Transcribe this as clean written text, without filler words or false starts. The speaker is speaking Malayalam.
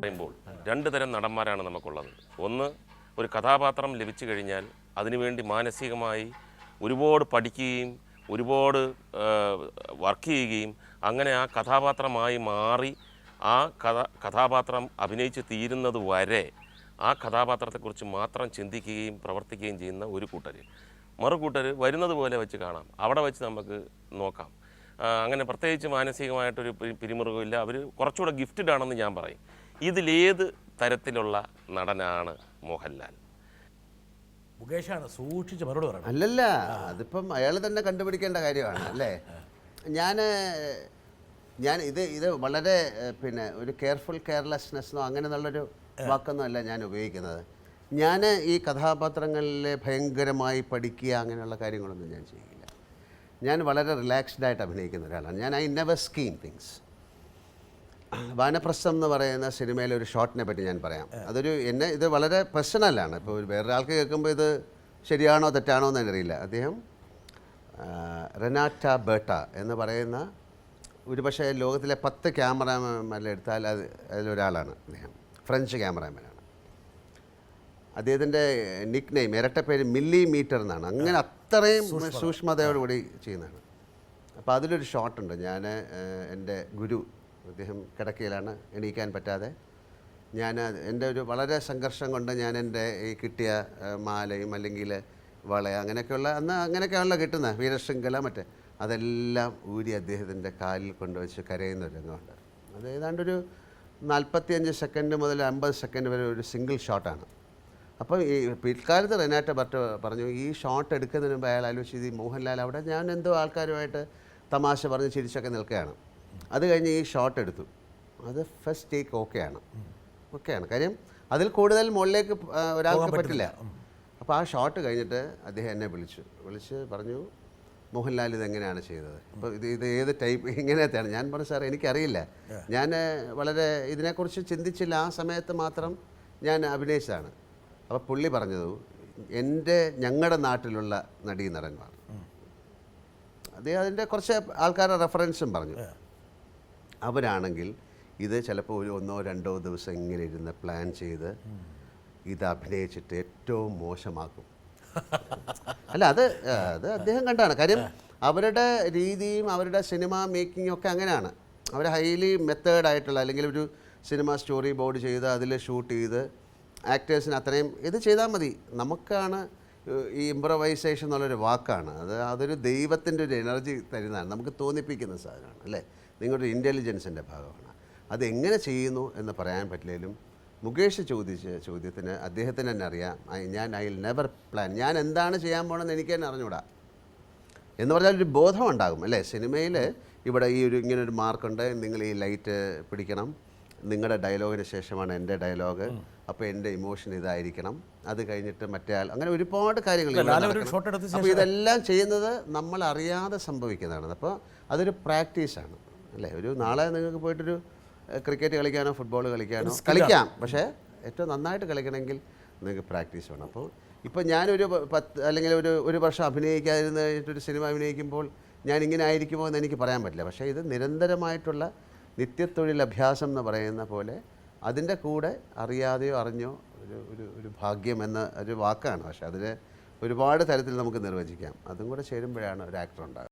പറയുമ്പോൾ രണ്ട് തരം നടന്മാരാണ് നമുക്കുള്ളത്. ഒന്ന്, ഒരു കഥാപാത്രം ലഭിച്ചു കഴിഞ്ഞാൽ അതിനുവേണ്ടി മാനസികമായി ഒരുപാട് പഠിക്കുകയും ഒരുപാട് വർക്ക് ചെയ്യുകയും അങ്ങനെ ആ കഥാപാത്രമായി മാറി ആ കഥാപാത്രം അഭിനയിച്ച് തീരുന്നത് വരെ ആ കഥാപാത്രത്തെക്കുറിച്ച് മാത്രം ചിന്തിക്കുകയും പ്രവർത്തിക്കുകയും ചെയ്യുന്ന ഒരു കൂട്ടർ. മറുകൂട്ടർ വരുന്നത് പോലെ വെച്ച് കാണാം, അവിടെ വെച്ച് നമുക്ക് നോക്കാം. അങ്ങനെ പ്രത്യേകിച്ച് മാനസികമായിട്ടൊരു പിരിമുറുകമില്ല. അവർ കുറച്ചുകൂടെ ഗിഫ്റ്റഡ് ആണെന്ന് ഞാൻ പറയും. ഇതിലേത് തരത്തിലുള്ള നടനാണ് മോഹൻലാൽ? മുകേഷാണ് സൂക്ഷിച്ച് മറുപടി പറയണം. അല്ലല്ല, അതിപ്പം അയാൾ തന്നെ കണ്ടുപിടിക്കേണ്ട കാര്യമാണ് അല്ലേ. ഞാൻ ഇത് വളരെ ഒരു കെയർഫുൾ കെയർലെസ്നെസ്സോ അങ്ങനെയുള്ളൊരു വാക്കൊന്നും അല്ല ഞാൻ ഉപയോഗിക്കുന്നത്. ഞാൻ ഈ കഥാപാത്രങ്ങളിലെ ഭയങ്കരമായി പഠിക്കുക അങ്ങനെയുള്ള കാര്യങ്ങളൊന്നും ഞാൻ ചെയ്യില്ല. ഞാൻ വളരെ റിലാക്സ്ഡായിട്ട് അഭിനയിക്കുന്ന ഒരാളാണ്. I never scheme things. Vanaprastham എന്ന് പറയുന്ന സിനിമയിലെ ഒരു ഷോട്ടിനെ പറ്റി ഞാൻ പറയാം. ഇത് വളരെ പേഴ്സണലാണ്. ഇപ്പോൾ വേറൊരാൾക്ക് കേൾക്കുമ്പോൾ ഇത് ശരിയാണോ തെറ്റാണോ എന്ന് അറിയില്ല. അദ്ദേഹം റെനാറ്റ ബേട്ട എന്ന് പറയുന്ന ഒരുപക്ഷെ ലോകത്തിലെ 10 ക്യാമറാമാൻമാരെടുത്താൽ അതിലൊരാളാണ് അദ്ദേഹം. ഫ്രഞ്ച് ക്യാമറാമാനാണ്. അദ്ദേഹത്തിൻ്റെ നിക്ക് നെയിം ഇരട്ടപ്പേര് മില്ലിമീറ്റർ എന്നാണ്. അങ്ങനെ അത്രയും സൂക്ഷ്മതയോടുകൂടി ചെയ്യുന്നതാണ്. അപ്പോൾ അതിലൊരു ഷോട്ടുണ്ട്. ഞാൻ എൻ്റെ ഗുരു, അദ്ദേഹം കിടക്കയിലാണ്, എണീക്കാൻ പറ്റാതെ. എൻ്റെ ഒരു വളരെ സംഘർഷം കൊണ്ട് ഞാൻ എൻ്റെ ഈ കിട്ടിയ മാലയും അല്ലെങ്കിൽ വള അങ്ങനെയൊക്കെയാണല്ലോ കിട്ടുന്നത്, വീരശൃംഖല അതെല്ലാം ഊരി അദ്ദേഹത്തിൻ്റെ കാലിൽ കൊണ്ടുവച്ച് കരയുന്ന ഒരു രംഗമുണ്ട്. അത് ഏതാണ്ടൊരു 45 സെക്കൻഡ് മുതൽ 50 സെക്കൻഡ് വരെ ഒരു സിംഗിൾ ഷോട്ടാണ്. അപ്പോൾ ഈ പിൽക്കാലത്ത് റെനാറ്റ ബർട്ട പറഞ്ഞു, ഈ ഷോട്ട് എടുക്കുന്നതിന് മുമ്പ് അയാൾ ആലോചിച്ചത് ഈ മോഹൻലാൽ അവിടെ ഞാൻ എന്തോ ആൾക്കാരുമായിട്ട് തമാശ പറഞ്ഞ് ചിരിച്ചൊക്കെ നിൽക്കുകയാണ്. അത് കഴിഞ്ഞ് ഈ ഷോട്ട് എടുത്തു. അത് ഫസ്റ്റ് ടേക്ക് ഓക്കെയാണ്. കാര്യം അതിൽ കൂടുതൽ മുകളിലേക്ക് ഒരാൾക്ക് പറ്റില്ല. അപ്പോൾ ആ ഷോട്ട് കഴിഞ്ഞിട്ട് അദ്ദേഹം എന്നെ വിളിച്ച് പറഞ്ഞു, മോഹൻലാൽ ഇതെങ്ങനെയാണ് ചെയ്തത്, അപ്പോൾ ഇത് ഏത് ടൈപ്പ് ഇങ്ങനത്തെയാണ്? ഞാൻ പറഞ്ഞു, സാർ എനിക്കറിയില്ല, ഞാൻ വളരെ ഇതിനെക്കുറിച്ച് ചിന്തിച്ചില്ല, ആ സമയത്ത് മാത്രം ഞാൻ അഭിനയിച്ചതാണ്. അപ്പോൾ പുള്ളി പറഞ്ഞത്, ഞങ്ങളുടെ നാട്ടിലുള്ള നടീനടന്മാർ, അതിൻ്റെ കുറച്ച് ആൾക്കാരുടെ റെഫറൻസും പറഞ്ഞു. അവരാണെങ്കിൽ ഇത് ചിലപ്പോൾ ഒരു 1-2 ദിവസം ഇങ്ങനെ ഇരുന്ന് പ്ലാൻ ചെയ്ത് ഇത് അഭിനയിച്ചിട്ട് ഏറ്റവും മോശമാക്കും. അല്ല, അത് അദ്ദേഹം കണ്ടാണ്. കാര്യം അവരുടെ രീതിയും അവരുടെ സിനിമ മേക്കിങ്ങും ഒക്കെ അങ്ങനെയാണ്. അവർ ഹൈലി മെത്തേഡായിട്ടുള്ള, അല്ലെങ്കിൽ ഒരു സിനിമ സ്റ്റോറി ബോർഡ് ചെയ്ത് അതിൽ ഷൂട്ട് ചെയ്ത് ആക്ടേഴ്സിന് അത്രയും ഇത് ചെയ്താൽ മതി. നമുക്കാണ് ഈ ഇംപ്രവൈസേഷൻ എന്നുള്ളൊരു വാക്കാണ്. അതൊരു ദൈവത്തിൻ്റെ ഒരു എനർജി തരുന്നതാണ്, നമുക്ക് തോന്നിപ്പിക്കുന്ന സാധനമാണ് അല്ലേ. നിങ്ങളുടെ ഇൻ്റലിജൻസിൻ്റെ ഭാഗമാണ്. അതെങ്ങനെ ചെയ്യുന്നു എന്ന് പറയാൻ പറ്റില്ലെങ്കിലും മുകേഷ് ചോദിച്ച ചോദ്യത്തിന് അദ്ദേഹത്തിന് തന്നെ അറിയാം. I will never plan. ഞാൻ എന്താണ് ചെയ്യാൻ പോകണമെന്ന് എനിക്ക് തന്നെ അറിഞ്ഞൂടാ എന്ന് പറഞ്ഞാൽ ഒരു ബോധം ഉണ്ടാകും അല്ലേ. സിനിമയിൽ ഇവിടെ ഇങ്ങനൊരു മാർക്കുണ്ട്, നിങ്ങൾ ഈ ലൈറ്റ് പിടിക്കണം, നിങ്ങളുടെ ഡയലോഗിന് ശേഷമാണ് എൻ്റെ ഡയലോഗ്, അപ്പോൾ എൻ്റെ ഇമോഷൻ ഇതായിരിക്കണം, അത് കഴിഞ്ഞിട്ട് മറ്റേ ആൾ, അങ്ങനെ ഒരുപാട് കാര്യങ്ങൾ. അപ്പോൾ ഇതെല്ലാം ചെയ്യുന്നത് നമ്മൾ അറിയാതെ സംഭവിക്കുന്നതാണ്. അപ്പോൾ അതൊരു പ്രാക്ടീസാണ് അല്ലേ. നാളെ നിങ്ങൾക്ക് പോയിട്ടൊരു ക്രിക്കറ്റ് കളിക്കാനോ ഫുട്ബോൾ കളിക്കാം, പക്ഷേ ഏറ്റവും നന്നായിട്ട് കളിക്കണമെങ്കിൽ നിങ്ങൾക്ക് പ്രാക്ടീസ് വേണം. അപ്പോൾ ഇപ്പോൾ ഞാനൊരു 10 അല്ലെങ്കിൽ ഒരു വർഷം അഭിനയിക്കാതിരുന്നിട്ടൊരു സിനിമ അഭിനയിക്കുമ്പോൾ ഞാൻ ഇങ്ങനെ ആയിരിക്കുമോ എന്ന് എനിക്ക് പറയാൻ പറ്റില്ല. പക്ഷേ ഇത് നിരന്തരമായിട്ടുള്ള നിത്യത്തൊഴിൽ അഭ്യാസം എന്ന് പറയുന്ന പോലെ അതിൻ്റെ കൂടെ അറിയാതെയോ അറിഞ്ഞോ ഒരു ഭാഗ്യം എന്ന ഒരു വാക്കാണ്. പക്ഷേ അതിന് ഒരുപാട് തരത്തിൽ നമുക്ക് നിർവചിക്കാം. അതും കൂടെ ചേരുമ്പോഴാണ് ഒരു ആക്ടർ ഉണ്ടാകുന്നത്.